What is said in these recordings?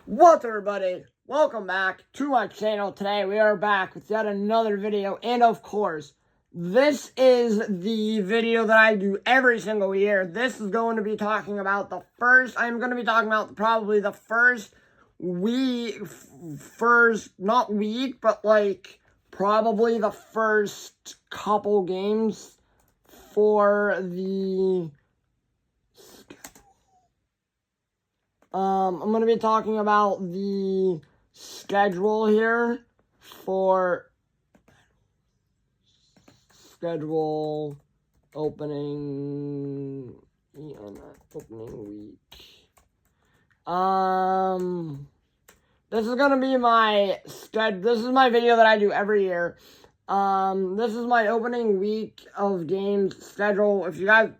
What's up, everybody? Welcome back to my channel. Today we are back with yet another video, and of course, this is the video that I do every single year. This is going to be talking about I'm going to be talking about probably the first not week, but like probably the first couple games for the I'm going to be talking about the schedule here for schedule opening week. This is going to be my schedule. This is my video that I do every year. This is my opening week of games schedule. If you guys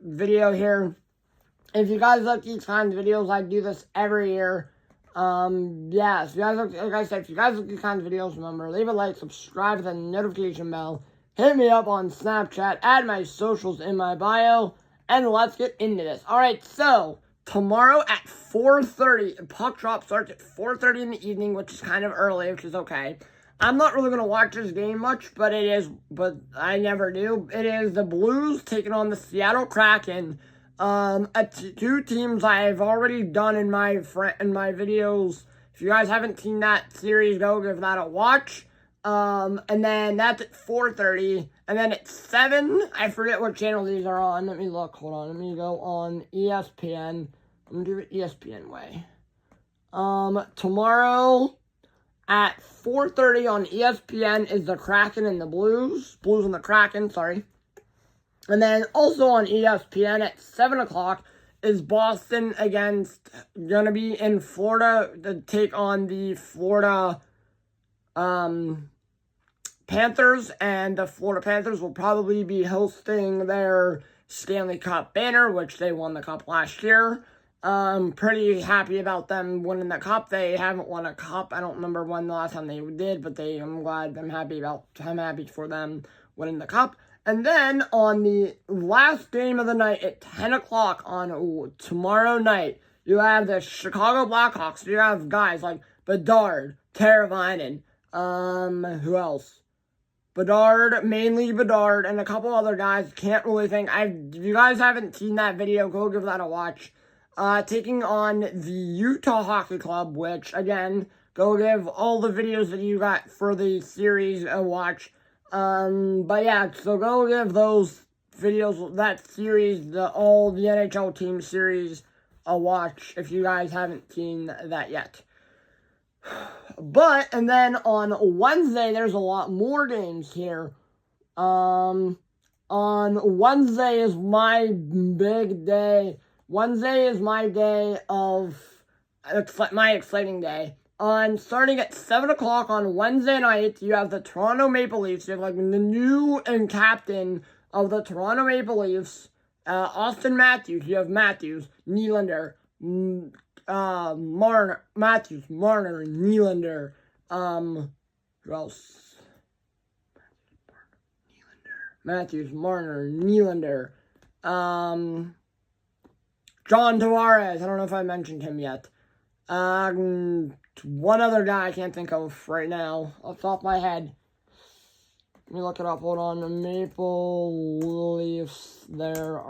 If you guys like these kinds of videos, I do this every year. Yeah, so like I said, if you guys like these kinds of videos, remember, leave a like, subscribe with the notification bell, hit me up on Snapchat, add my socials in my bio, and let's get into this. Alright, so, tomorrow at 4:30, puck drop starts at 4:30 in the evening, which is kind of early, which is okay. I'm not really going to watch this game much, but I never do. It is the Blues taking on the Seattle Kraken. Two teams I've already done in my videos. If you guys haven't seen that series, go give that a watch. And then that's at 4:30, and then at 7, I forget what channel these are on. Let me look. Hold on. Let me go on ESPN. I'm gonna do it ESPN way. Tomorrow at 4:30 on ESPN is the Kraken and the Blues. Blues and the Kraken. Sorry. And then also on ESPN at 7 o'clock is Boston gonna be in Florida to take on the Florida Panthers. And the Florida Panthers will probably be hosting their Stanley Cup banner, which they won the cup last year. Pretty happy about them winning the cup. They haven't won a cup. I don't remember when the last time they did, but I'm happy for them winning the cup. And then on the last game of the night at 10 o'clock on tomorrow night, you have the Chicago Blackhawks. You have guys like Bedard, Teravainen, who else? Mainly Bedard, and a couple other guys. Can't really think. If you guys haven't seen that video, go give that a watch. Taking on the Utah Hockey Club, which, again, go give all the videos that you got for the series a watch. But yeah, so go give those videos, that series, all the NHL team series a watch if you guys haven't seen that yet. And then on Wednesday, there's a lot more games here. On Wednesday is my big day. Wednesday is my day of, my exciting day. Starting at 7 o'clock on Wednesday night, you have the Toronto Maple Leafs. You have, the new captain of the Toronto Maple Leafs, Austin Matthews. You have Matthews, Nylander, Marner, Nylander, who else? Matthews, Marner, Nylander, John Tavares. I don't know if I mentioned him yet. One other guy I can't think of right now, off the top of my head. Let me look it up. Hold on. The Maple Leafs, their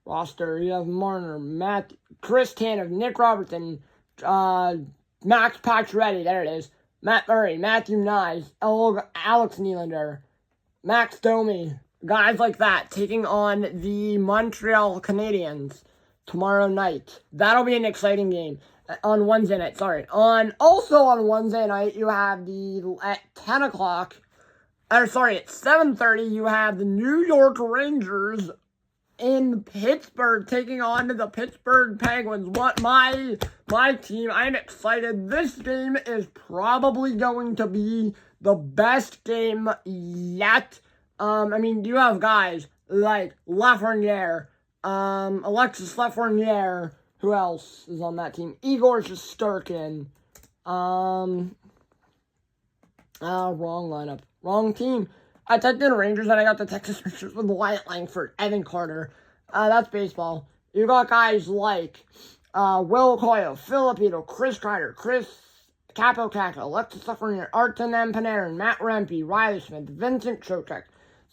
roster. You have Marner, Chris Tanev, Nick Robertson, Max Pacioretty, there it is. Matt Murray, Matthew Knies, Alex Nylander, Max Domi. Guys like that taking on the Montreal Canadiens tomorrow night. That'll be an exciting game. On Wednesday night, sorry. Also on Wednesday night, you have at 10 o'clock, at 7:30, you have the New York Rangers in Pittsburgh taking on the Pittsburgh Penguins. My team, I'm excited. This game is probably going to be the best game yet. You have guys like Lafreniere, Alexis Lafreniere. Who else is on that team? Igor Shesterkin. Wrong lineup. Wrong team. I typed in Rangers and I got the Texas Rangers with Wyatt Langford, Evan Carter. That's baseball. You got guys like Will Coyle, Filipino, Chris Kreider, Chris Capo, Alexis Lafreniere, Artem Panarin, Matt Rempe, Riley Smith, Vincent Trocheck,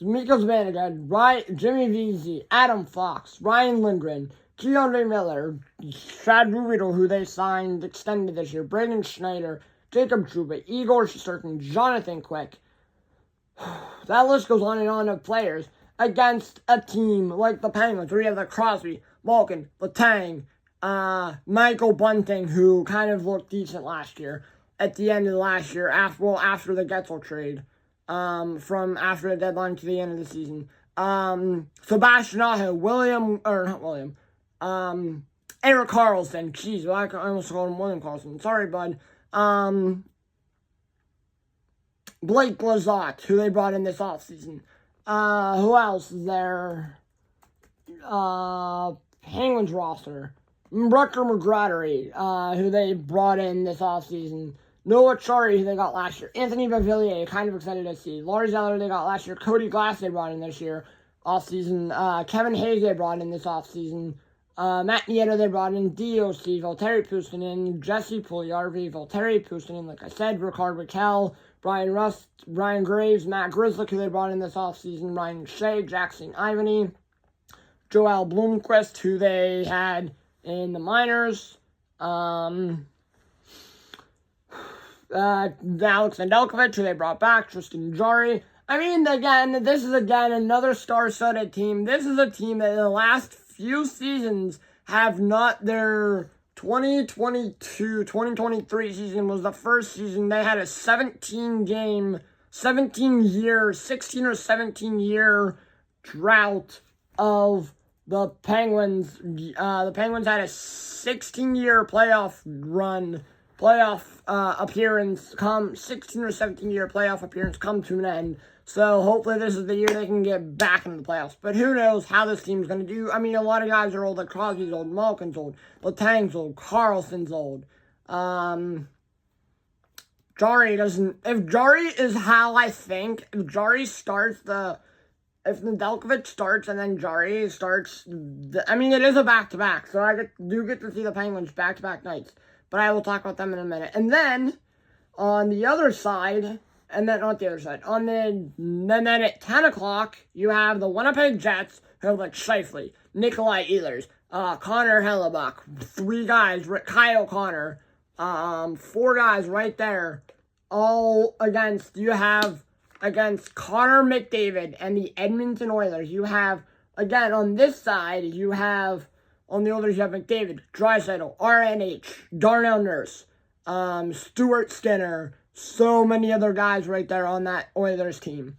Mikos Vanagad, Jimmy Vesey, Adam Fox, Ryan Lindgren, Keandre Miller, Chad Ruhwedel, who they signed extended this year, Braden Schneider, Jacob Trouba, Igor Shesterkin, Jonathan Quick. That list goes on and on of players against a team like the Penguins, where you have the Crosby, Malkin, Letang, Michael Bunting, who kind of looked decent last year, at the end of the last year, after the Getzel trade, from after the deadline to the end of the season. Sebastian Aho, Erik Karlsson, jeez, I almost called him William Karlsson, sorry, bud. Blake Lizotte, who they brought in this offseason. Who else is there? Penguins roster. Rutger McGrattery, who they brought in this offseason. Noah Chari, who they got last year. Anthony Beauvillier, kind of excited to see. Lars Eller, they got last year. Cody Glass, they brought in this year, offseason. Kevin Hayes, they brought in this offseason. Matt Nieto, they brought in DOC, Valtteri Puustinen, Jesse Puljujarvi, Valtteri Puustinen, like I said, Rickard Rakell, Brian Rust, Brian Graves, Matt Grzelcyk, who they brought in this offseason, Ryan Shea, Jackson Ivany, Joel Blomqvist, who they had in the minors, Alex Nedeljkovic, who they brought back, Tristan Jarry. I mean, again, this is another star-studded team. This is a team that in the last few seasons have not their 2022-2023 season was the first season they had a 16 or 17 year drought of the Penguins. The Penguins had a 16-year appearance come 16 or 17 year playoff appearance come to an end. So hopefully this is the year they can get back into the playoffs. But who knows how this team's going to do. I mean, a lot of guys are old. Like Crosby's old, Malkin's old, Letang's old, Karlsson's old. Jarry doesn't... If Jarry is how I think, if Jarry starts if Nedeljkovic starts and then Jarry starts... I mean, it is a back-to-back. So I do get to see the Penguins back-to-back nights. But I will talk about them in a minute. And then, on the other side... And then, not the other side. And then at 10 o'clock, you have the Winnipeg Jets, who have like Scheifele, Nikolai Ehlers, Connor Hellebuck, 3 guys, Kyle Connor, 4 guys right there, all against Connor McDavid and the Edmonton Oilers. You have, again, on this side, on the Oilers, you have McDavid, Draisaitl, RNH, Darnell Nurse, Stuart Skinner, so many other guys right there on that Oilers team.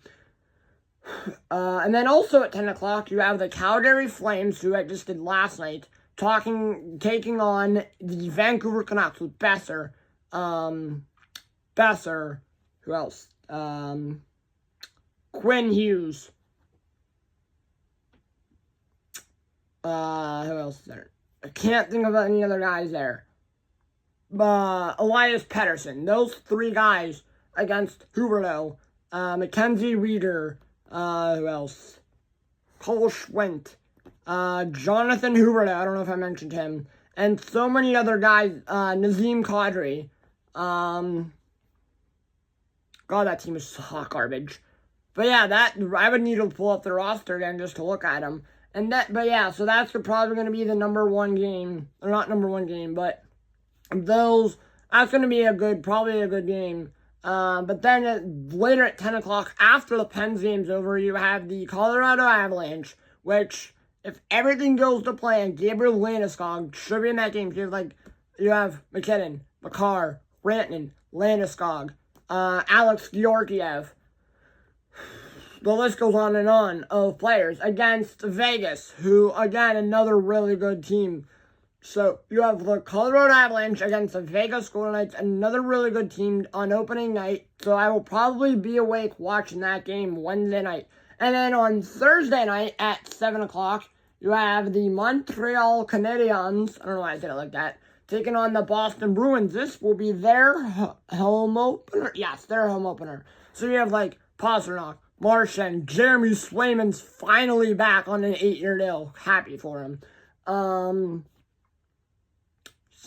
And then also at 10 o'clock, you have the Calgary Flames, who I just did last night, taking on the Vancouver Canucks with Besser, who else? Quinn Hughes. Who else is there? I can't think of any other guys there. Elias Pettersson. Those 3 guys against Huberdeau. Mackenzie Weegar. Who else? Cole Schwint. Jonathan Huberdeau. I don't know if I mentioned him. And so many other guys. Nazem Kadri. God, that team is hot garbage. But yeah, I would need to pull up the roster again just to look at them. So that's probably going to be the number 1 game. Or not number 1 game, but that's going to be probably a good game. But then later at 10 o'clock, after the Pens game's over, you have the Colorado Avalanche, which, if everything goes to plan, Gabriel Landeskog should be in that game. You have McKinnon, Makar, Rantanen, Landeskog, Alex Georgiev. The list goes on and on of players against Vegas, who, again, another really good team. So, you have the Colorado Avalanche against the Vegas Golden Knights, another really good team on opening night. So, I will probably be awake watching that game Wednesday night. And then on Thursday night at 7 o'clock, you have the Montreal Canadiens, I don't know why I said it like that, taking on the Boston Bruins. This will be their home opener. Yes, their home opener. So, you have, Pastrnak, Marchand, Jeremy Swayman's finally back on an 8-year deal. Happy for him.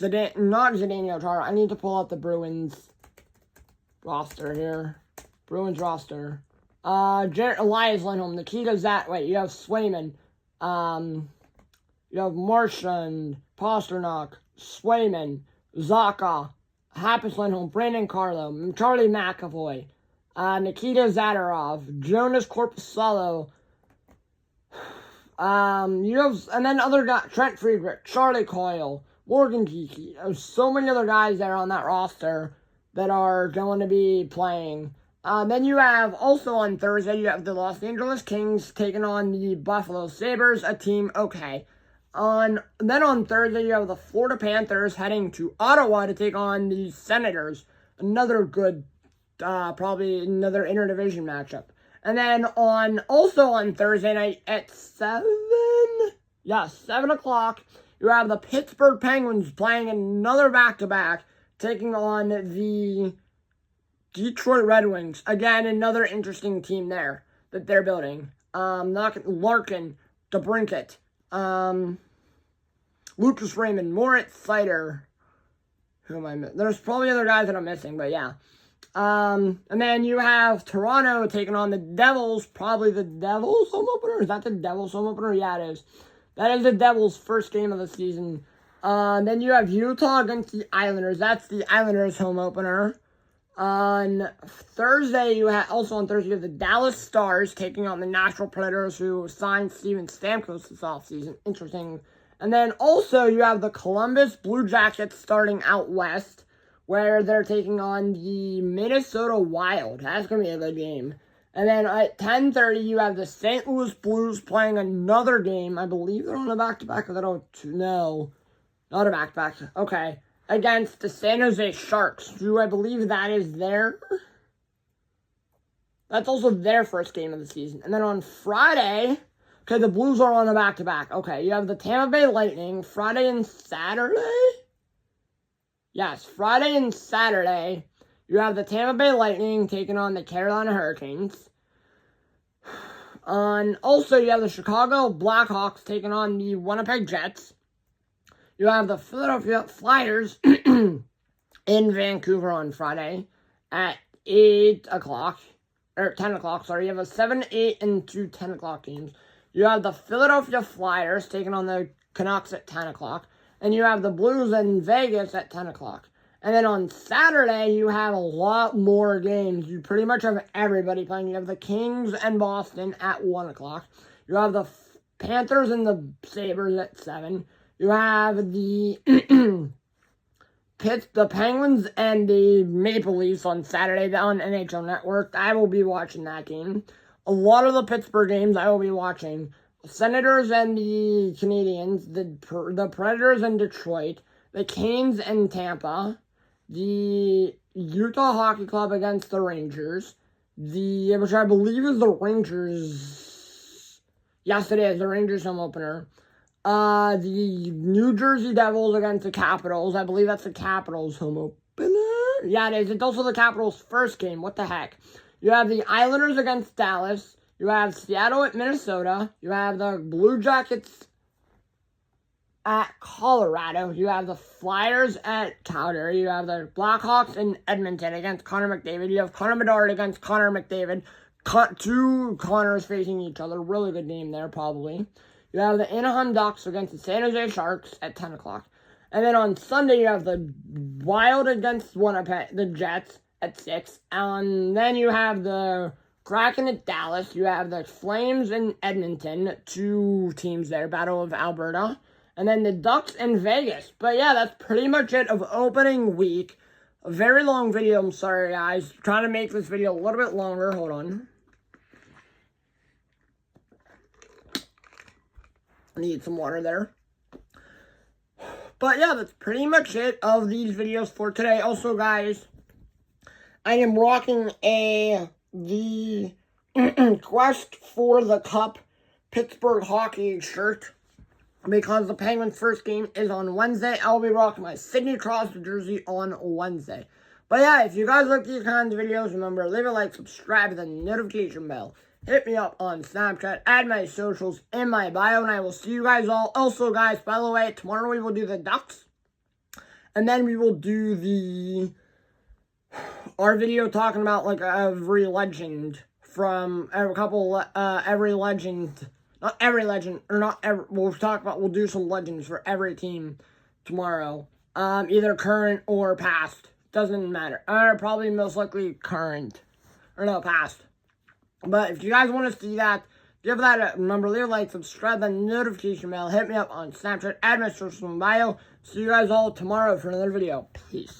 not Zdeno Chara. I need to pull out the Bruins roster here. Bruins roster. Elias Lindholm, Nikita Wait, you have Swayman. You have Marchand, Pasternak, Swayman, Zacha, Happus Lindholm, Brandon Carlo, Charlie McAvoy, Nikita Zadorov, Jonas Corpusalo. You have, and then other guys, Trent Friedrich, Charlie Coyle, Morgan Geeky. There's so many other guys there on that roster that are going to be playing. Then you have, also on Thursday, you have the Los Angeles Kings taking on the Buffalo Sabres, a team okay. Then on Thursday, you have the Florida Panthers heading to Ottawa to take on the Senators. Another good, probably another interdivision matchup. And then also on Thursday night at 7 o'clock, you have the Pittsburgh Penguins playing another back-to-back, taking on the Detroit Red Wings. Again, another interesting team there that they're building. Larkin, DeBrincat, Lucas Raymond, Moritz Seider. Who am I missing? There's probably other guys that I'm missing, but yeah. And then you have Toronto taking on the Devils. Probably the Devils home opener? Is that the Devils home opener? Yeah, it is. That is the Devils' first game of the season. Then you have Utah against the Islanders. That's the Islanders home opener. On Thursday, you have the Dallas Stars taking on the Nashville Predators, who signed Steven Stamkos this offseason. Interesting. And then also you have the Columbus Blue Jackets starting out west, where they're taking on the Minnesota Wild. That's going to be a good game. And then at 10:30, you have the St. Louis Blues playing another game. I believe they're on a back-to-back. I don't know. Not a back-to-back. Okay. Against the San Jose Sharks, who I believe that is that's also their first game of the season. And then on Friday, okay, the Blues are on a back-to-back. Okay, you have the Tampa Bay Lightning Friday and Saturday? Yes, Friday and Saturday, you have the Tampa Bay Lightning taking on the Carolina Hurricanes. Also, you have the Chicago Blackhawks taking on the Winnipeg Jets. You have the Philadelphia Flyers in Vancouver on Friday at 8 o'clock. Or 10 o'clock, sorry. You have a 7, 8, and 2 10 o'clock games. You have the Philadelphia Flyers taking on the Canucks at 10 o'clock. And you have the Blues in Vegas at 10 o'clock. And then on Saturday, you have a lot more games. You pretty much have everybody playing. You have the Kings and Boston at 1 o'clock. You have the Panthers and the Sabres at 7. You have the the Penguins and the Maple Leafs on Saturday on NHL Network. I will be watching that game. A lot of the Pittsburgh games I will be watching. Senators and the Canadiens, the Predators and Detroit, the Canes and Tampa, the Utah Hockey Club against the Rangers, which I believe is the Rangers. Yes, it is the Rangers home opener. The New Jersey Devils against the Capitals. I believe that's the Capitals home opener. Yeah, it is. It's also the Capitals' first game. What the heck? You have the Islanders against Dallas. You have Seattle at Minnesota. You have the Blue Jackets at Colorado. You have the Flyers at Calgary. You have the Blackhawks in Edmonton against Connor McDavid. You have Connor Bedard against Connor McDavid. Two Connors facing each other. Really good name there, probably. You have the Anaheim Ducks against the San Jose Sharks at 10 o'clock. And then on Sunday, you have the Wild against Winnipeg, the Jets at 6. And then you have the Kraken at Dallas. You have the Flames in Edmonton. 2 teams there, Battle of Alberta. And then the Ducks in Vegas. But yeah, that's pretty much it of opening week. A very long video, I'm sorry guys. Trying to make this video a little bit longer. Hold on. I need some water there. But yeah, that's pretty much it of these videos for today. Also, guys, I am rocking the Quest for the Cup Pittsburgh hockey shirt because the Penguins' first game is on Wednesday. I'll be rocking my Sidney Crosby jersey on Wednesday. But yeah, if you guys like these kinds of videos, remember, leave a like, subscribe, and the notification bell. Hit me up on Snapchat, add my socials in my bio, and I will see you guys all. Also, guys, by the way, tomorrow we will do the Ducks And then we will do our video talking about like every legend from every legend. Not every legend, or not every, we'll do some legends for every team tomorrow. Either current or past. Doesn't matter. Probably most likely current. Or no, past. But if you guys want to see that, give that a number, leave a like, subscribe, that notification bell, hit me up on Snapchat, add my social media bio. See you guys all tomorrow for another video. Peace.